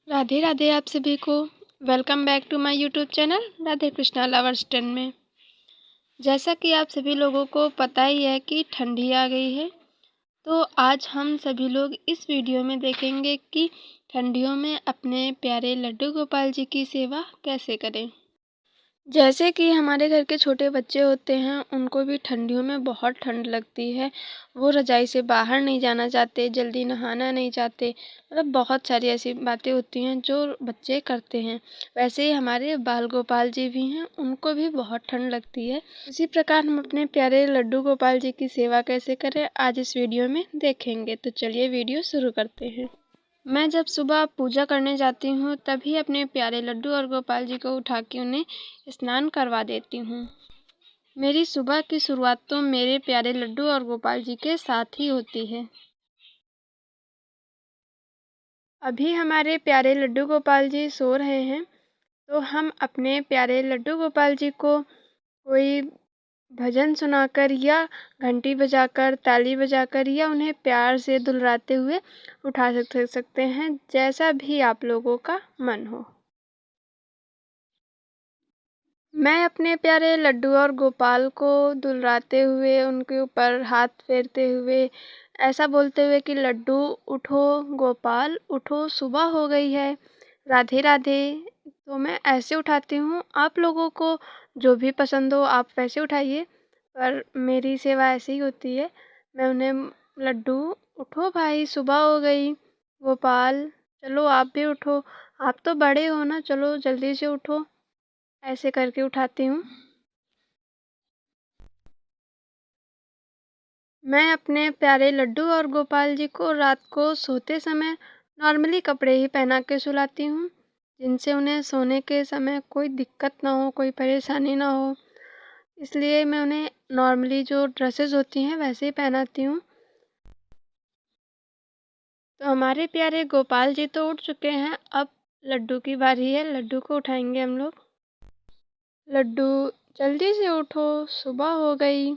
राधे राधे आप सभी को। Welcome back to my YouTube channel Radhe Krishna lovers 10 में। जैसा कि आप सभी लोगों को पता ही है कि ठंडी आ गई है, तो आज हम सभी लोग इस वीडियो में देखेंगे कि ठंडियों में अपने प्यारे लड्डू गोपाल जी की सेवा कैसे करें। जैसे कि हमारे घर के छोटे बच्चे होते हैं, उनको भी ठंडियों में बहुत ठंड लगती है। वो रज़ाई से बाहर नहीं जाना चाहते, जल्दी नहाना नहीं चाहते, मतलब बहुत सारी ऐसी बातें होती हैं जो बच्चे करते हैं। वैसे ही हमारे बाल गोपाल जी भी हैं, उनको भी बहुत ठंड लगती है। इसी प्रकार हम अपने प्यारे लड्डू गोपाल जी की सेवा कैसे करें, आज इस वीडियो में देखेंगे। तो चलिए वीडियो शुरू करते हैं। मैं जब सुबह पूजा करने जाती हूँ, तभी अपने प्यारे लड्डू और गोपाल जी को उठा के उन्हें स्नान करवा देती हूँ। मेरी सुबह की शुरुआत तो मेरे प्यारे लड्डू और गोपाल जी के साथ ही होती है। अभी हमारे प्यारे लड्डू गोपाल जी सो रहे हैं, तो हम अपने प्यारे लड्डू गोपाल जी को कोई भजन सुनाकर या घंटी बजाकर, ताली बजाकर या उन्हें प्यार से दुलराते हुए उठा सकते हैं, जैसा भी आप लोगों का मन हो। मैं अपने प्यारे लड्डू और गोपाल को दुलराते हुए, उनके ऊपर हाथ फेरते हुए, ऐसा बोलते हुए कि लड्डू उठो, गोपाल उठो, सुबह हो गई है, राधे राधे। तो मैं ऐसे उठाती हूँ। आप लोगों को जो भी पसंद हो आप वैसे उठाइए, पर मेरी सेवा ऐसे ही होती है। मैं उन्हें लड्डू उठो भाई, सुबह हो गई, गोपाल चलो आप भी उठो, आप तो बड़े हो ना, चलो जल्दी से उठो, ऐसे करके उठाती हूँ। मैं अपने प्यारे लड्डू और गोपाल जी को रात को सोते समय नॉर्मली कपड़े ही पहना के सुलाती हूँ, जिनसे उन्हें सोने के समय कोई दिक्कत ना हो, कोई परेशानी ना हो। इसलिए मैं उन्हें नॉर्मली जो ड्रेसेस होती हैं वैसे ही पहनाती हूँ। तो हमारे प्यारे गोपाल जी तो उठ चुके हैं, अब लड्डू की बारी है। लड्डू को उठाएंगे हम लोग। लड्डू जल्दी से उठो, सुबह हो गई,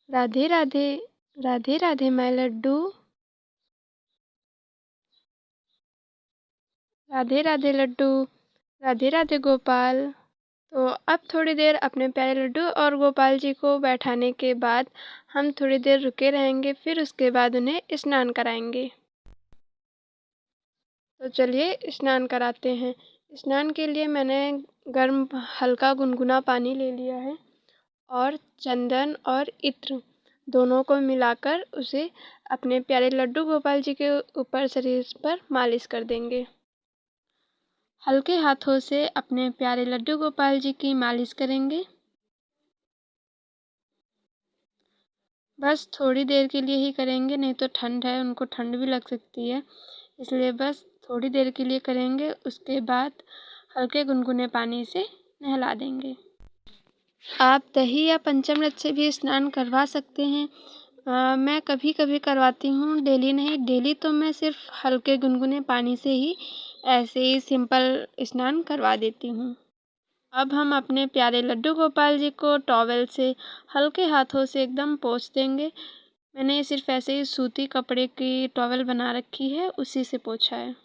राधे राधे, राधे राधे माय लड्डू, राधे राधे लड्डू, राधे राधे गोपाल। तो अब थोड़ी देर अपने प्यारे लड्डू और गोपाल जी को बैठाने के बाद हम थोड़ी देर रुके रहेंगे, फिर उसके बाद उन्हें स्नान कराएंगे। तो चलिए स्नान कराते हैं। स्नान के लिए मैंने गर्म हल्का गुनगुना पानी ले लिया है और चंदन और इत्र दोनों को मिलाकर उसे अपने प्यारे लड्डू गोपाल जी के ऊपर, शरीर पर मालिश कर देंगे। हल्के हाथों से अपने प्यारे लड्डू गोपाल जी की मालिश करेंगे। बस थोड़ी देर के लिए ही करेंगे, नहीं तो ठंड है, उनको ठंड भी लग सकती है, इसलिए बस थोड़ी देर के लिए करेंगे। उसके बाद हल्के गुनगुने पानी से नहला देंगे। आप दही या पंचामृत से भी स्नान करवा सकते हैं। मैं कभी कभी करवाती हूँ, डेली नहीं। डेली तो मैं सिर्फ हल्के गुनगुने पानी से ही ऐसे ही सिंपल स्नान करवा देती हूँ। अब हम अपने प्यारे लड्डू गोपाल जी को टॉवेल से हल्के हाथों से एकदम पोंछ देंगे। मैंने सिर्फ ऐसे ही सूती कपड़े की टॉवेल बना रखी है, उसी से पोंछा है।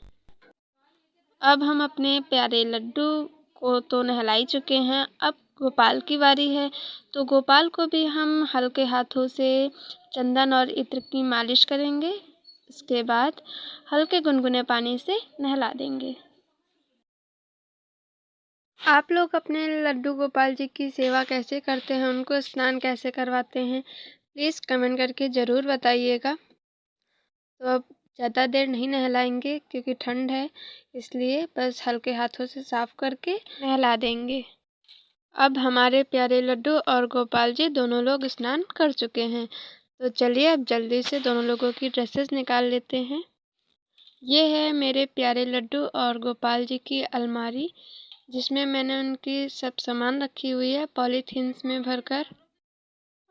अब हम अपने प्यारे लड्डू को तो नहला ही चुके हैं, अब गोपाल की बारी है। तो गोपाल को भी हम हल्के हाथों से चंदन और इत्र की मालिश करेंगे। इसके बाद हल्के गुनगुने पानी से नहला देंगे। आप लोग अपने लड्डू गोपाल जी की सेवा कैसे करते हैं, उनको स्नान कैसे करवाते हैं, प्लीज़ कमेंट करके ज़रूर बताइएगा। तो अब ज़्यादा देर नहीं नहलाएंगे क्योंकि ठंड है, इसलिए बस हल्के हाथों से साफ़ करके नहला देंगे। अब हमारे प्यारे लड्डू और गोपाल जी दोनों लोग स्नान कर चुके हैं, तो चलिए अब जल्दी से दोनों लोगों की ड्रेसेस निकाल लेते हैं। ये है मेरे प्यारे लड्डू और गोपाल जी की अलमारी, जिसमें मैंने उनकी सब सामान रखी हुई है पॉलीथीन्स में भरकर।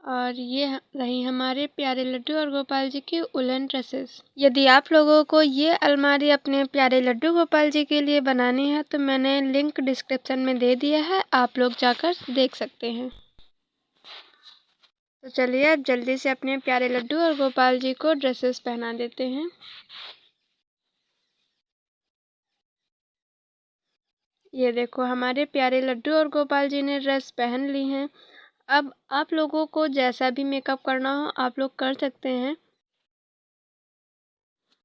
और ये रही हमारे प्यारे लड्डू और गोपाल जी की उलन ड्रेसेस। यदि आप लोगों को ये अलमारी अपने प्यारे लड्डू गोपाल जी के लिए बनानी है, तो मैंने लिंक डिस्क्रिप्शन में दे दिया है, आप लोग जाकर देख सकते हैं। तो चलिए अब जल्दी से अपने प्यारे लड्डू और गोपाल जी को ड्रेसेस पहना देते हैं। ये देखो हमारे प्यारे लड्डू और गोपाल जी ने ड्रेस पहन ली हैं। अब आप लोगों को जैसा भी मेकअप करना हो आप लोग कर सकते हैं।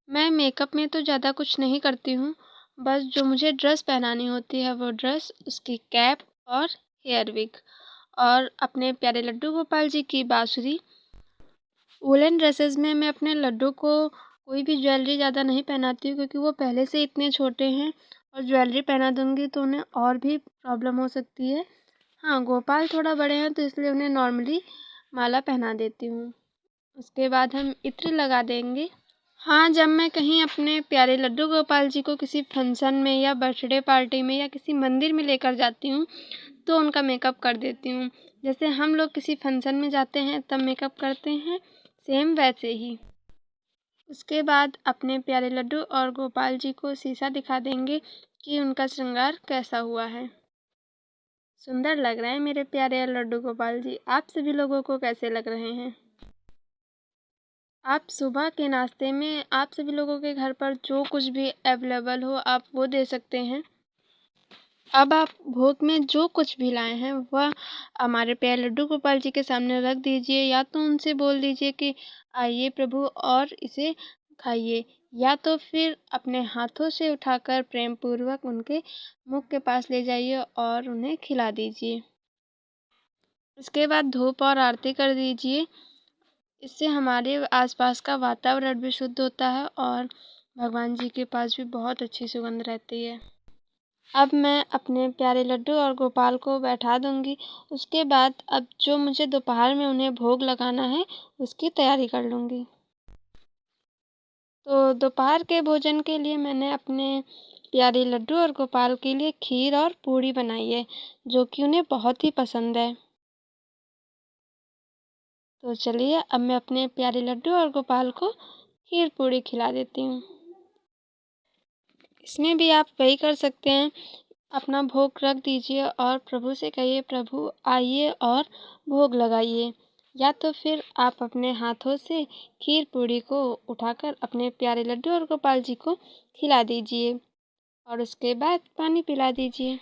मैं मेकअप में तो ज़्यादा कुछ नहीं करती हूँ, बस जो मुझे ड्रेस पहनानी होती है वो ड्रेस, उसकी कैप और हेयर विग और अपने प्यारे लड्डू गोपाल जी की बाँसुरी। वुलन ड्रेसेस में मैं अपने लड्डू को कोई भी ज्वेलरी ज़्यादा नहीं पहनाती हूँ, क्योंकि वो पहले से इतने छोटे हैं और ज्वेलरी पहना दूँगी तो उन्हें और भी प्रॉब्लम हो सकती है। हाँ, गोपाल थोड़ा बड़े हैं तो इसलिए उन्हें नॉर्मली माला पहना देती हूँ। उसके बाद हम इत्र लगा देंगे। हाँ, जब मैं कहीं अपने प्यारे लड्डू गोपाल जी को किसी फंक्शन में या बर्थडे पार्टी में या किसी मंदिर में लेकर जाती हूँ तो उनका मेकअप कर देती हूँ। जैसे हम लोग किसी फंक्शन में जाते हैं तब मेकअप करते हैं, सेम वैसे ही। उसके बाद अपने प्यारे लड्डू और गोपाल जी को शीशा दिखा देंगे कि उनका श्रृंगार कैसा हुआ है। सुंदर लग रहे हैं मेरे प्यारे लड्डू गोपाल जी। आप सभी लोगों को कैसे लग रहे हैं? आप सुबह के नाश्ते में आप सभी लोगों के घर पर जो कुछ भी अवेलेबल हो आप वो दे सकते हैं। अब आप भोग में जो कुछ भी लाए हैं वह हमारे प्यारे लड्डू गोपाल जी के सामने रख दीजिए, या तो उनसे बोल दीजिए कि आइए प्रभु और इसे खाइए, या तो फिर अपने हाथों से उठाकर प्रेम पूर्वक उनके मुख के पास ले जाइए और उन्हें खिला दीजिए। उसके बाद धूप और आरती कर दीजिए। इससे हमारे आसपास का वातावरण भी शुद्ध होता है और भगवान जी के पास भी बहुत अच्छी सुगंध रहती है। अब मैं अपने प्यारे लड्डू और गोपाल को बैठा दूंगी। उसके बाद अब जो मुझे दोपहर में उन्हें भोग लगाना है उसकी तैयारी कर लूँगी। तो दोपहर के भोजन के लिए मैंने अपने प्यारे लड्डू और गोपाल के लिए खीर और पूड़ी बनाई है, जो कि उन्हें बहुत ही पसंद है। तो चलिए अब मैं अपने प्यारे लड्डू और गोपाल को खीर पूड़ी खिला देती हूँ। इसमें भी आप वही कर सकते हैं, अपना भोग रख दीजिए और प्रभु से कहिए प्रभु आइए और भोग लगाइए, या तो फिर आप अपने हाथों से खीर पूड़ी को उठाकर अपने प्यारे लड्डू और गोपाल जी को खिला दीजिए और उसके बाद पानी पिला दीजिए।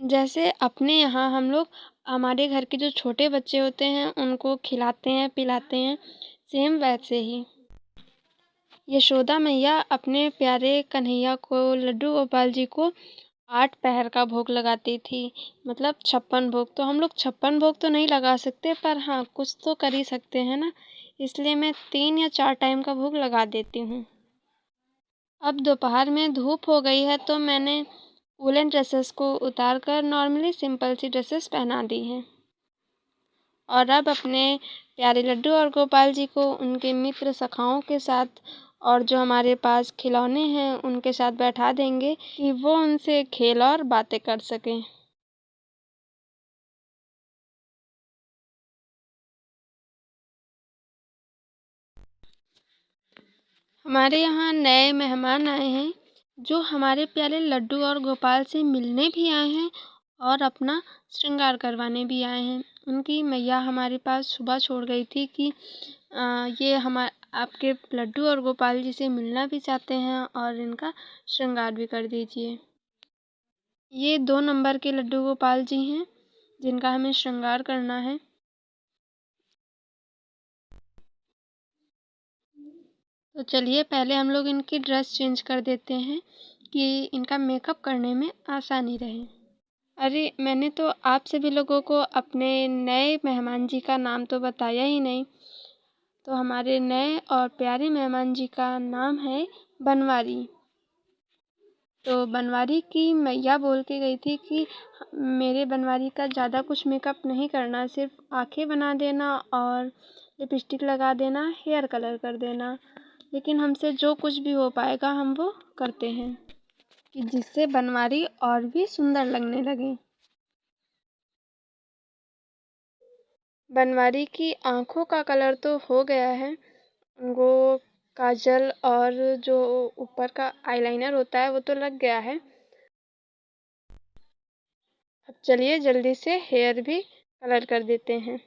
जैसे अपने यहाँ हम लोग हमारे घर के जो छोटे बच्चे होते हैं उनको खिलाते हैं पिलाते हैं, सेम वैसे ही यशोदा मैया अपने प्यारे कन्हैया को लड्डू गोपाल जी को 8 पहर का भोग लगाती थी, मतलब 56 भोग। तो हम लोग 56 भोग तो नहीं लगा सकते, पर हाँ कुछ तो कर ही सकते हैं ना, इसलिए मैं 3 या 4 टाइम का भोग लगा देती हूँ। अब दोपहर में धूप हो गई है तो मैंने वुलन ड्रेसेस को उतार कर नॉर्मली सिंपल सी ड्रेसेस पहना दी हैं और अब अपने प्यारे लड्डू और गोपाल जी को उनके मित्र सखाओं के साथ और जो हमारे पास खिलौने हैं उनके साथ बैठा देंगे कि वो उनसे खेल और बातें कर सकें। हमारे यहाँ नए मेहमान आए हैं जो हमारे प्यारे लड्डू और गोपाल से मिलने भी आए हैं और अपना श्रृंगार करवाने भी आए हैं। उनकी मैया हमारे पास सुबह छोड़ गई थी कि ये आपके लड्डू और गोपाल जी से मिलना भी चाहते हैं और इनका श्रृंगार भी कर दीजिए। ये 2 नंबर के लड्डू गोपाल जी हैं जिनका हमें श्रृंगार करना है। तो चलिए पहले हम लोग इनकी ड्रेस चेंज कर देते हैं कि इनका मेकअप करने में आसानी रहे। अरे मैंने तो आप सभी लोगों को अपने नए मेहमान जी का नाम तो बताया ही नहीं। तो हमारे नए और प्यारे मेहमान जी का नाम है बनवारी। तो बनवारी की मैया बोल के गई थी कि मेरे बनवारी का ज़्यादा कुछ मेकअप नहीं करना, सिर्फ आँखें बना देना और लिपस्टिक लगा देना, हेयर कलर कर देना, लेकिन हमसे जो कुछ भी हो पाएगा हम वो करते हैं कि जिससे बनवारी और भी सुंदर लगने लगे। बनवारी की आँखों का कलर तो हो गया है, वो काजल और जो ऊपर का आईलाइनर होता है वो तो लग गया है। अब चलिए जल्दी से हेयर भी कलर कर देते हैं।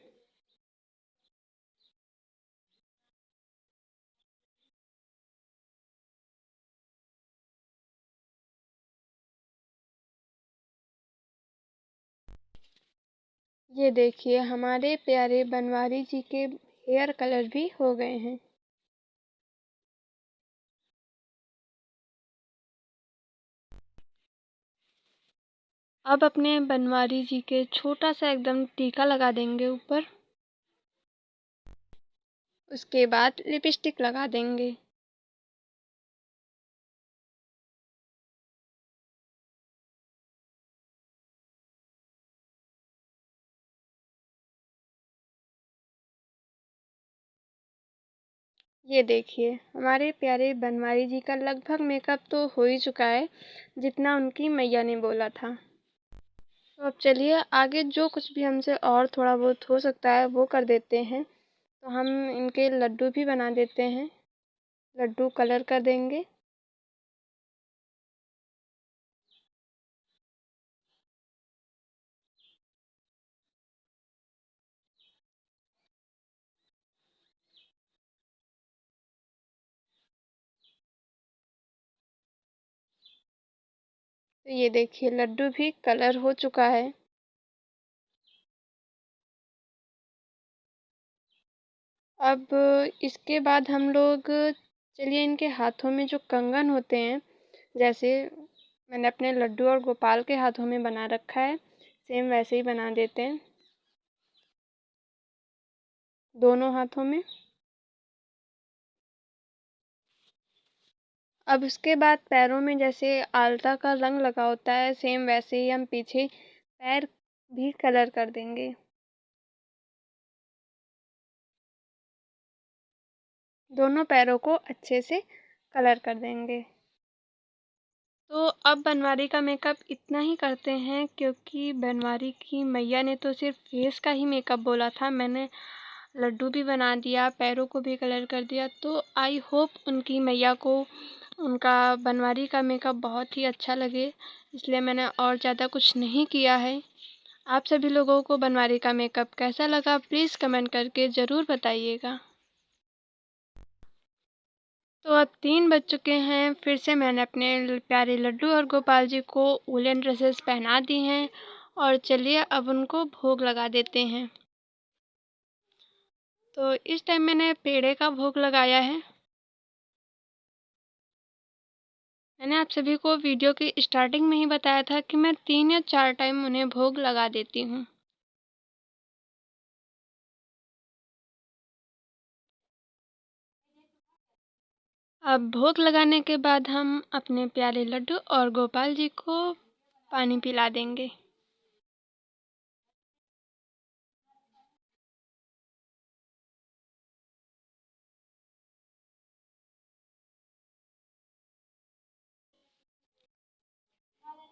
ये देखिए हमारे प्यारे बनवारी जी के हेयर कलर भी हो गए हैं। अब अपने बनवारी जी के छोटा सा एकदम टीका लगा देंगे ऊपर। उसके बाद लिपस्टिक लगा देंगे। ये देखिए हमारे प्यारे बनवारी जी का लगभग मेकअप तो हो ही चुका है, जितना उनकी मैया ने बोला था। तो अब चलिए आगे जो कुछ भी हमसे और थोड़ा बहुत हो सकता है वो कर देते हैं। तो हम इनके लड्डू भी बना देते हैं। लड्डू कलर कर देंगे। तो ये देखिए लड्डू भी कलर हो चुका है। अब इसके बाद हम लोग चलिए इनके हाथों में जो कंगन होते हैं, जैसे मैंने अपने लड्डू और गोपाल के हाथों में बना रखा है, सेम वैसे ही बना देते हैं दोनों हाथों में। अब उसके बाद पैरों में जैसे आलता का रंग लगा होता है, सेम वैसे ही हम पीछे पैर भी कलर कर देंगे। दोनों पैरों को अच्छे से कलर कर देंगे। तो अब बनवारी का मेकअप इतना ही करते हैं, क्योंकि बनवारी की मैया ने तो सिर्फ फेस का ही मेकअप बोला था। मैंने लड्डू भी बना दिया, पैरों को भी कलर कर दिया। तो आई होप उनकी मैया को उनका बनवारी का मेकअप बहुत ही अच्छा लगे, इसलिए मैंने और ज़्यादा कुछ नहीं किया है। आप सभी लोगों को बनवारी का मेकअप कैसा लगा प्लीज़ कमेंट करके ज़रूर बताइएगा। तो अब 3 बज चुके हैं। फिर से मैंने अपने प्यारे लड्डू और गोपाल जी को वूलन ड्रेसेस पहना दी हैं, और चलिए अब उनको भोग लगा देते हैं। तो इस टाइम मैंने पेड़े का भोग लगाया है। मैंने आप सभी को वीडियो की स्टार्टिंग में ही बताया था कि मैं 3 या 4 टाइम उन्हें भोग लगा देती हूँ। अब भोग लगाने के बाद हम अपने प्यारे लड्डू और गोपाल जी को पानी पिला देंगे।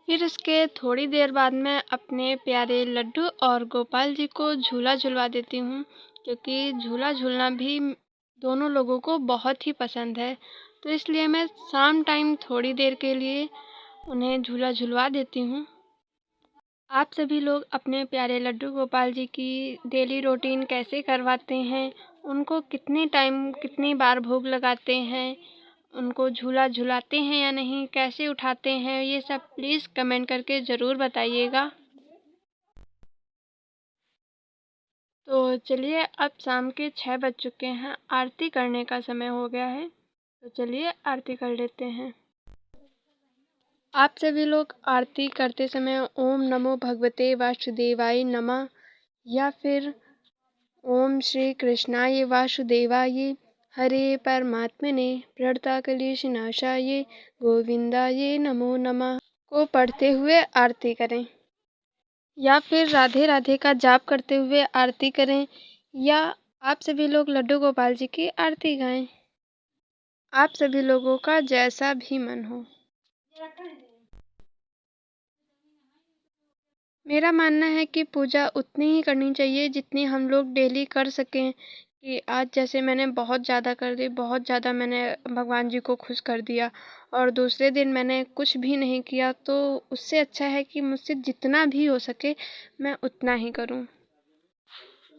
फिर उसके थोड़ी देर बाद मैं अपने प्यारे लड्डू और गोपाल जी को झूला झुलवा देती हूँ, क्योंकि झूला झूलना भी दोनों लोगों को बहुत ही पसंद है। तो इसलिए मैं शाम टाइम थोड़ी देर के लिए उन्हें झूला झुलवा देती हूँ। आप सभी लोग अपने प्यारे लड्डू गोपाल जी की डेली रूटीन कैसे करवाते हैं, उनको कितने टाइम कितनी बार भोग लगाते हैं, उनको झूला झुलाते हैं या नहीं, कैसे उठाते हैं, ये सब प्लीज़ कमेंट करके ज़रूर बताइएगा। तो चलिए अब शाम के 6 बज चुके हैं, आरती करने का समय हो गया है। तो चलिए आरती कर लेते हैं। आप सभी लोग आरती करते समय ओम नमो भगवते वासुदेवाय नमः या फिर ओम श्री कृष्णाय वासुदेवाय हरे परमात्मने प्रणतक्लेशनाशाय गोविंदाय नमो नमः को पढ़ते हुए आरती करें, या फिर राधे राधे का जाप करते हुए आरती करें, या आप सभी लोग लड्डू गोपाल जी की आरती गाएं। आप सभी लोगों का जैसा भी मन हो। मेरा मानना है कि पूजा उतनी ही करनी चाहिए जितनी हम लोग डेली कर सकें। कि आज जैसे मैंने बहुत ज़्यादा कर दी, बहुत ज़्यादा मैंने भगवान जी को खुश कर दिया, और दूसरे दिन मैंने कुछ भी नहीं किया, तो उससे अच्छा है कि मुझसे जितना भी हो सके मैं उतना ही करूं।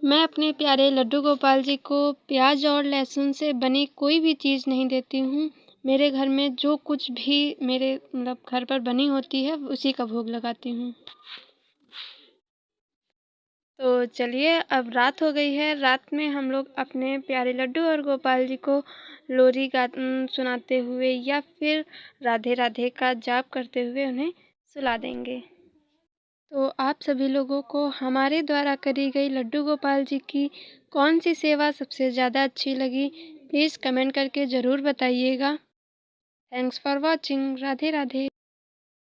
मैं अपने प्यारे लड्डू गोपाल जी को प्याज और लहसुन से बनी कोई भी चीज़ नहीं देती हूँ। मेरे घर में जो कुछ भी मेरे मतलब घर पर बनी होती है उसी का भोग लगाती हूँ। तो चलिए, अब रात हो गई है। रात में हम लोग अपने प्यारे लड्डू और गोपाल जी को लोरी सुनाते हुए या फिर राधे राधे का जाप करते हुए उन्हें सुला देंगे। तो आप सभी लोगों को हमारे द्वारा करी गई लड्डू गोपाल जी की कौन सी सेवा सबसे ज़्यादा अच्छी लगी, प्लीज़ कमेंट करके ज़रूर बताइएगा। Thanks for watching. Radhe Radhe.